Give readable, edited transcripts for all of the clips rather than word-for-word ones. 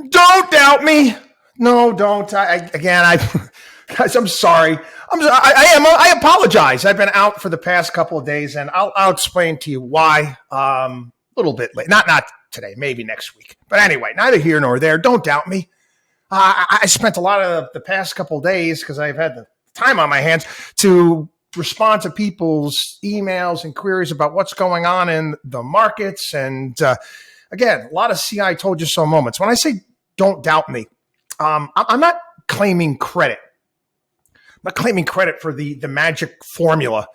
Don't doubt me. No, don't. Guys, I'm sorry. I apologize. I've been out for the past couple of days, and I'll explain to you why. A little bit late. Not today. Maybe next week. But anyway, neither here nor there. Don't doubt me. I spent a lot of the past couple of days because I've had the time on my hands to respond to people's emails and queries about what's going on in the markets. And again, a lot of CI told you so moments. When I say don't doubt me, I'm not claiming credit. I'm not claiming credit for the magic formula.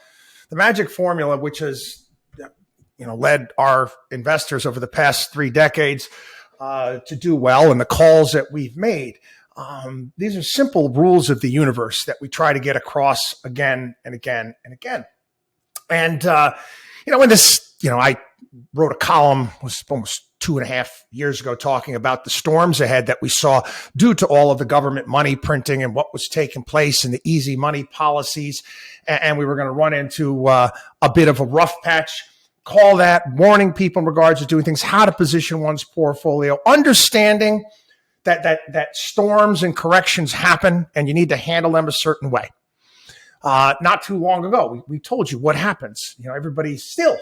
The magic formula, which has led our investors over the past 3 decades to do well, and the calls that we've made. These are simple rules of the universe that we try to get across again and again and again. And, when this, I wrote a column, it was almost 2.5 years ago, talking about the storms ahead that we saw due to all of the government money printing and what was taking place and the easy money policies. And we were going to run into a bit of a rough patch. Call that warning people in regards to doing things, how to position one's portfolio, understanding that storms and corrections happen and you need to handle them a certain way. Not too long ago, we told you what happens. Everybody's still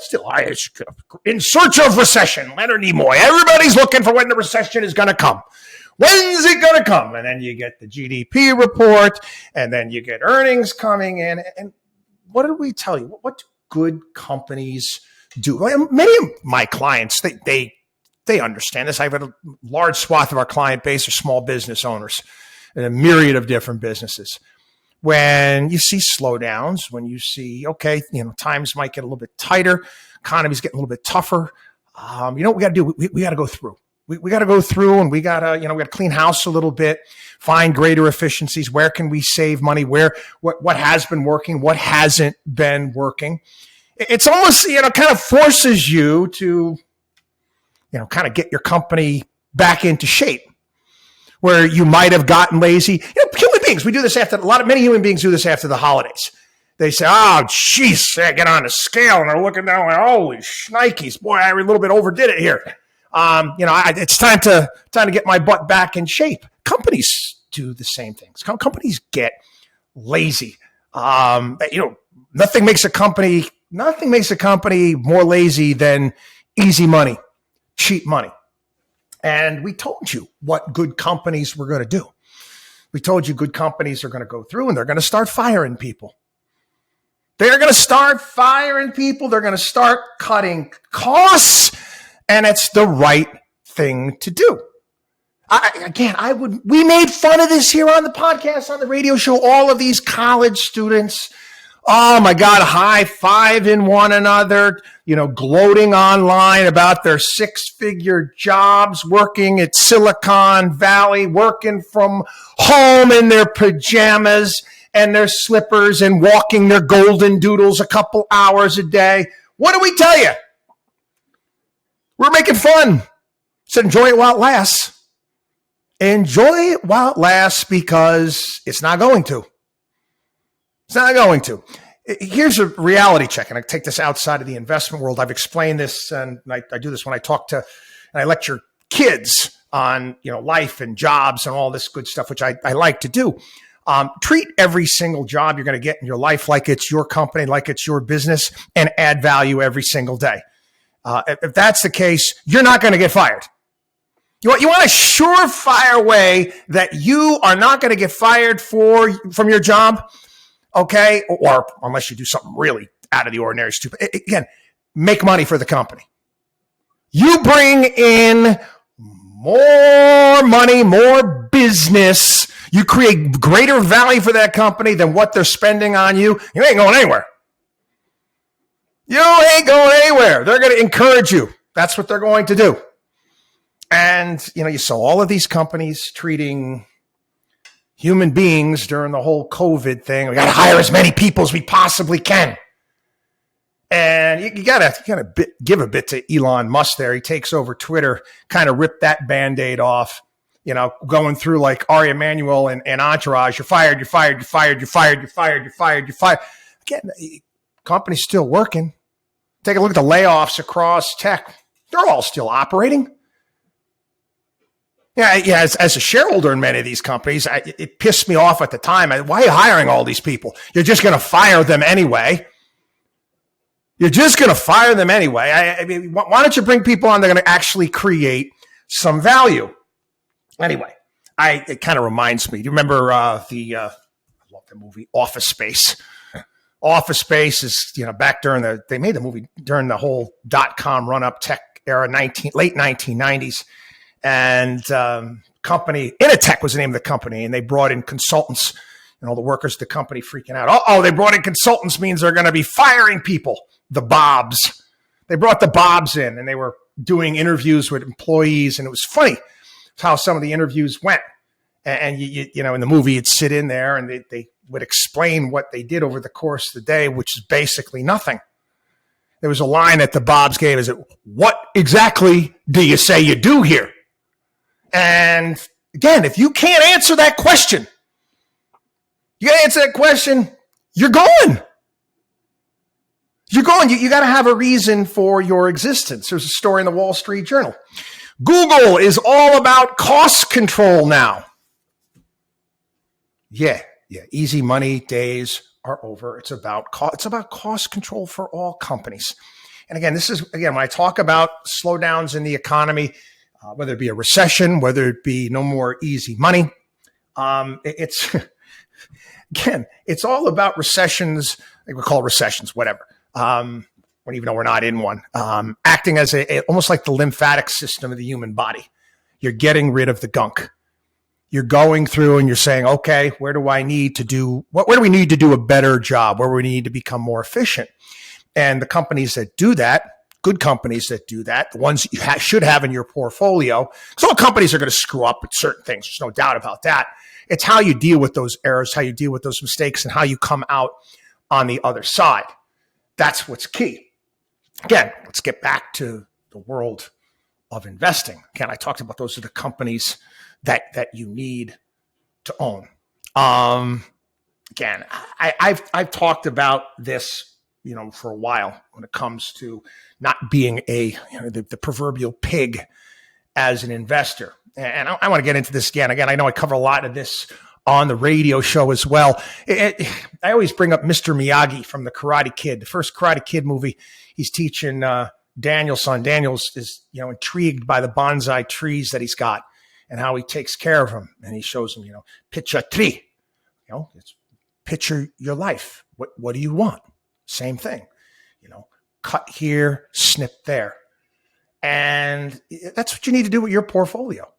in search of recession. Leonard Nimoy. Everybody's looking for when the recession is going to come. When's it going to come? And then you get the GDP report, and then you get earnings coming in. And what did we tell you? What do good companies do? Many of my clients, they understand this. I have a large swath of our client base are small business owners and a myriad of different businesses. When you see slowdowns, when you see, times might get a little bit tighter, economy's getting a little bit tougher, what we got to do? We got to go through. We got to go through, and we got to clean house a little bit, find greater efficiencies. Where can we save money? What has been working? What hasn't been working? It's almost, kind of forces you to, kind of get your company back into shape where you might have gotten lazy. Human beings, we do this many human beings do this after the holidays. They say, oh, jeez, I get on the scale and they're looking down like, holy shnikes, boy, I a little bit overdid it here. It's time to get my butt back in shape. Companies do the same things. Companies get lazy. Nothing makes a company more lazy than easy money, cheap money. And we told you what good companies were going to do. We told you good companies are going to go through and they're going to start firing people. They're going to start firing people. They're going to start cutting costs. And it's the right thing to do. We made fun of this here on the podcast, on the radio show, all of these college students. Oh my God, high-fiving one another, gloating online about their 6-figure jobs, working at Silicon Valley, working from home in their pajamas and their slippers and walking their golden doodles a couple hours a day. What do we tell you? We're making fun. So enjoy it while it lasts. Enjoy it while it lasts because it's not going to. It's not going to. Here's a reality check, and I take this outside of the investment world. I've explained this, and I do this when I talk to, and I lecture kids on, life and jobs and all this good stuff, which I like to do. Treat every single job you're going to get in your life like it's your company, like it's your business, and add value every single day. If that's the case, you're not going to get fired. You want a surefire way that you are not going to get fired from your job, okay? Or unless you do something really out of the ordinary, stupid. Again, make money for the company. You bring in more money, more business. You create greater value for that company than what they're spending on you. You ain't going anywhere. You ain't going anywhere. They're going to encourage you. That's what they're going to do. And, you saw all of these companies treating human beings during the whole COVID thing. We got to hire as many people as we possibly can. And you got to give a bit to Elon Musk there. He takes over Twitter, kind of ripped that Band-Aid off, going through like Ari Emanuel and Entourage. You're fired, you're fired, you're fired, you're fired, you're fired, you're fired, you're fired. Again, the company's still working. Take a look at the layoffs across tech. They're all still operating. Yeah. As a shareholder in many of these companies, it pissed me off at the time. Why are you hiring all these people? You're just going to fire them anyway. You're just going to fire them anyway. I mean, why don't you bring people on that are going to actually create some value? Anyway, it kind of reminds me. Do you remember I love the movie Office Space? Office Space is, back they made the movie during the whole .com run-up tech era, late 1990s. And company, Initech was the name of the company, and they brought in consultants, and all the workers at the company freaking out. They brought in consultants means they're going to be firing people, the Bobs. They brought the Bobs in, and they were doing interviews with employees, and it was funny how some of the interviews went. And in the movie, you'd sit in there, and they would explain what they did over the course of the day, which is basically nothing. There was a line that the Bobs gave, is what exactly do you say you do here? And again, if you can't answer that question, you're going. You're going. You got to have a reason for your existence. There's a story in the Wall Street Journal. Google is all about cost control now. Yeah. Easy money days are over. It's about cost control for all companies. And again, when I talk about slowdowns in the economy, whether it be a recession, whether it be no more easy money, it's all about recessions. We call it recessions, whatever. Even though we're not in one, acting as almost like the lymphatic system of the human body. You're getting rid of the gunk. You're going through and you're saying, okay, where do we need to do a better job? Where do we need to become more efficient? And the companies that do that, good companies that do that, the ones that you should have in your portfolio, because all companies are going to screw up with certain things. There's no doubt about that. It's how you deal with those errors, how you deal with those mistakes, and how you come out on the other side. That's what's key. Again, let's get back to the world of investing. Again, I talked about those are the companies that you need to own. Again, I've talked about this, for a while when it comes to not being the proverbial pig as an investor. And I want to get into this again. Again, I know I cover a lot of this on the radio show as well. I always bring up Mr. Miyagi from the Karate Kid, the first Karate Kid movie. He's teaching Daniel's son. Daniel's is intrigued by the bonsai trees that he's got and how he takes care of them. And he shows him, picture tree. It's picture your life. What do you want? Same thing. Cut here, snip there. And that's what you need to do with your portfolio.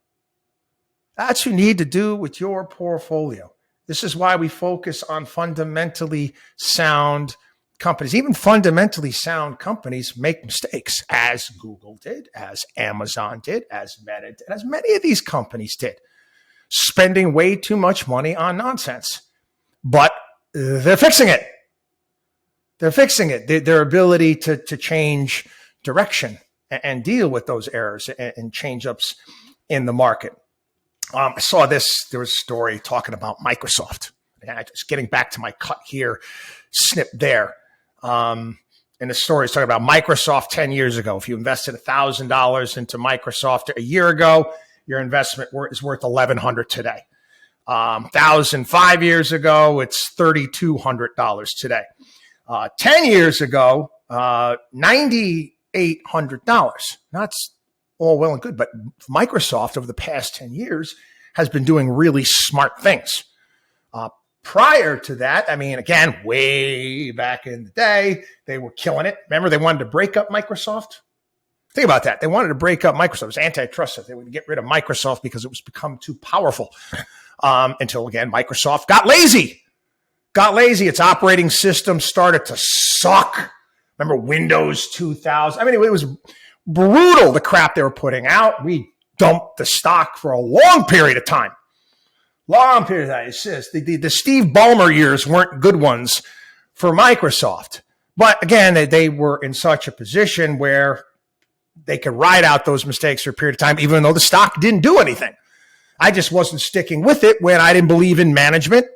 That's what you need to do with your portfolio. This is why we focus on fundamentally sound companies. Even fundamentally sound companies make mistakes, as Google did, as Amazon did, as Meta did, as many of these companies did, spending way too much money on nonsense. But they're fixing it. They're fixing it. Their ability to change direction and deal with those errors and change-ups in the market. I saw this. There was a story talking about Microsoft. Just getting back to my cut here, snip there. And the story is talking about Microsoft 10 years ago. If you invested $1,000 into Microsoft a year ago, your investment is worth $1,100 today. 5 years ago, it's $3,200 today. 10 years ago, $9,800. That's all well and good, but Microsoft over the past 10 years has been doing really smart things. Prior to that, again, way back in the day, they were killing it. Remember, they wanted to break up Microsoft? Think about that. They wanted to break up Microsoft. It was antitrust. They would get rid of Microsoft because it was become too powerful. Until, again, Microsoft got lazy. Its operating system started to suck. Remember Windows 2000? It was brutal, the crap they were putting out. We dumped the stock for a long period of time. It's just the Steve Ballmer years weren't good ones for Microsoft. But again, they were in such a position where they could ride out those mistakes for a period of time, even though the stock didn't do anything. I just wasn't sticking with it when I didn't believe in management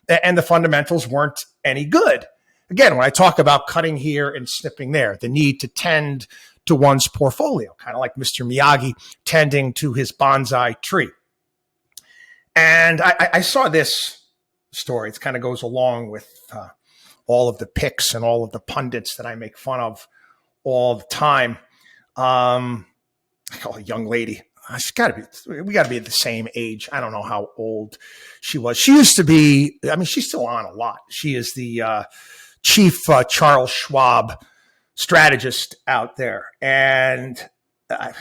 and the fundamentals weren't any good. Again, when I talk about cutting here and snipping there, the need to tend to one's portfolio, kind of like Mr. Miyagi tending to his bonsai tree. And I saw this story. It kind of goes along with all of the picks and all of the pundits that I make fun of all the time. I call a young lady. We got to be at the same age. I don't know how old she was. She used to be, I mean, she's still on a lot. She is the chief Charles Schwab strategist out there. And about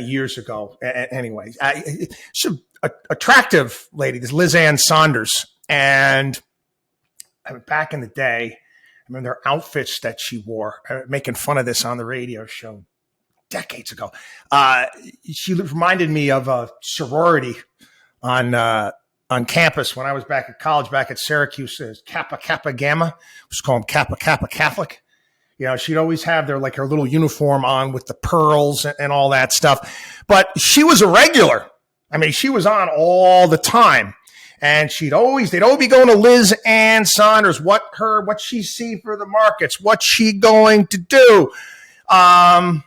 years ago, anyway, she's an attractive lady, this Liz Ann Saunders. And back in the day, I mean, their outfits that she wore, making fun of this on the radio show decades ago. She reminded me of a sorority on campus when I was back at college, back at Syracuse. Kappa Kappa Gamma. We used to call them Kappa Kappa Catholic. You know, she'd always have her little uniform on with the pearls and all that stuff. But she was a regular. I mean, she was on all the time. And they'd always be going to Liz Ann Saunders, what she see for the markets, what's she going to do. And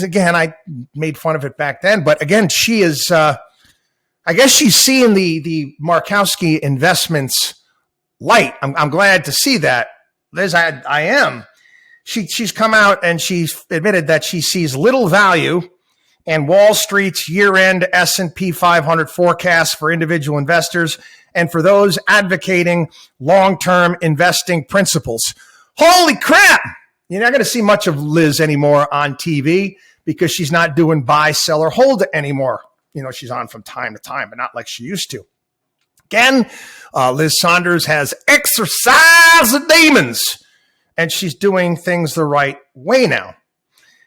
again, I made fun of it back then, but again, she is, I guess she's seeing the Markowski investments light. I'm glad to see that. Liz, I am. She's come out and she's admitted that she sees little value in Wall Street's year-end S&P 500 forecast for individual investors and for those advocating long-term investing principles. Holy crap! You're not going to see much of Liz anymore on TV because she's not doing buy, sell, or hold anymore. You know, she's on from time to time, but not like she used to. Again, Liz Saunders has exercised the demons, and she's doing things the right way now.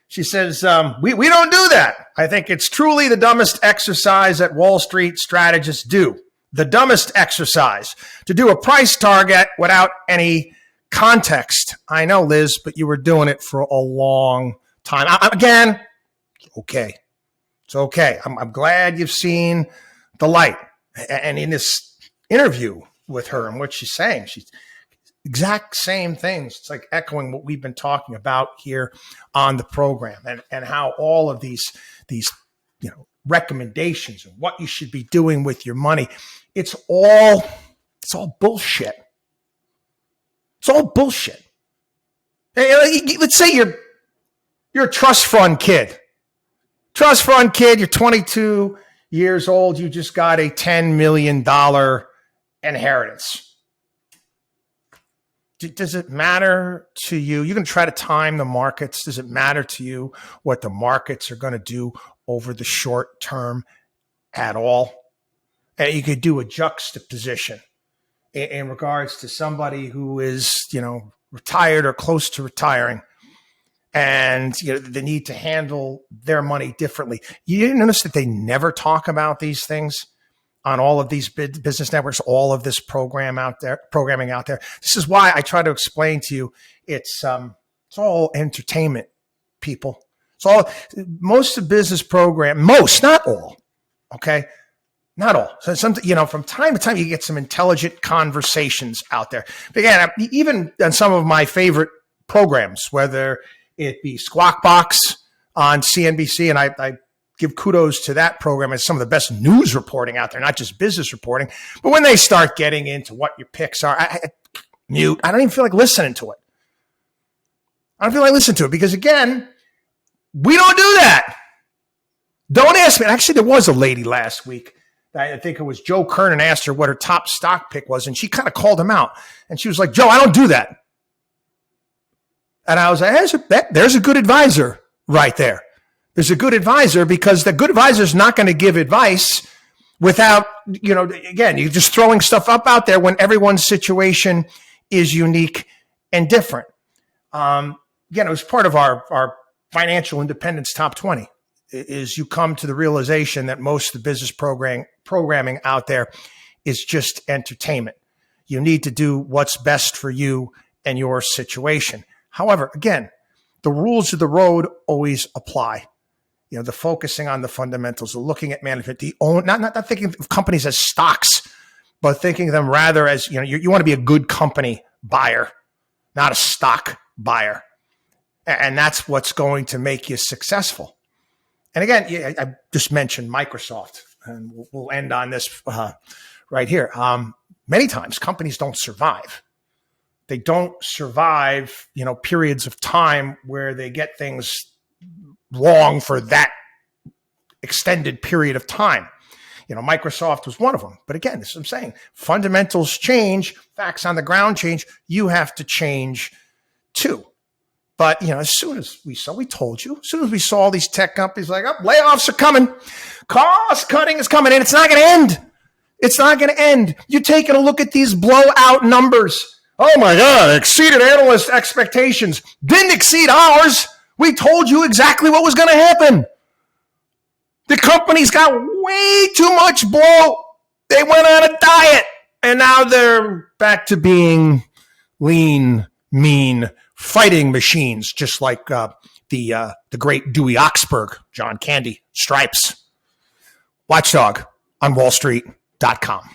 She says, we don't do that. I think it's truly the dumbest exercise that Wall Street strategists do. The dumbest exercise, to do a price target without any context. I know, Liz, but you were doing it for a long time. Again, it's okay. It's okay. I'm glad you've seen the light. And in this interview with her and what she's saying, she's exact same things. It's like echoing what we've been talking about here on the program and how all of these recommendations and what you should be doing with your money. It's all bullshit. It's all bullshit. Let's say you're a trust fund kid. Trust fund kid, you're 22 years old. You just got a $10 million inheritance. Does it matter to you? You're going to try to time the markets. Does it matter to you what the markets are going to do over the short term at all? And you could do a juxtaposition in regards to somebody who is, retired or close to retiring, and they need to handle their money differently. You didn't notice that they never talk about these things on all of these business networks, all of this programming out there. This is why I try to explain to you it's all entertainment, people. It's all most of business program, not all, okay. Not all. So from time to time, you get some intelligent conversations out there. But again, even on some of my favorite programs, whether it be Squawk Box on CNBC, and I give kudos to that program as some of the best news reporting out there, not just business reporting. But when they start getting into what your picks are, I mute. I don't even feel like listening to it. I don't feel like listening to it because, again, we don't do that. Don't ask me. Actually, there was a lady last week. I think it was Joe Kernan asked her what her top stock pick was, and she kind of called him out. And she was like, Joe, I don't do that. And I was like, there's a good advisor right there. There's a good advisor because the good advisor is not going to give advice without, again, you're just throwing stuff up out there when everyone's situation is unique and different. Again, it was part of our financial independence top 20. Is you come to the realization that most of the business programming out there is just entertainment. You need to do what's best for you and your situation. However, again, the rules of the road always apply. The focusing on the fundamentals, the looking at management, not thinking of companies as stocks, but thinking of them rather as, you want to be a good company buyer, not a stock buyer. And that's what's going to make you successful. And again, I just mentioned Microsoft, and we'll end on this right here. Many times companies don't survive. They don't survive, periods of time where they get things wrong for that extended period of time. Microsoft was one of them. But again, this is what I'm saying. Fundamentals change, facts on the ground change. You have to change too. But, as soon as we told you, as soon as we saw all these tech companies like, layoffs are coming, cost cutting is coming, and it's not going to end. It's not going to end. You're taking a look at these blowout numbers. Oh my God, exceeded analyst expectations. Didn't exceed ours. We told you exactly what was going to happen. The companies got way too much blow. They went on a diet, and now they're back to being lean, mean, fighting machines, just like the great Dewey Oxberg, John Candy, Stripes. WatchDog on WallStreet.com.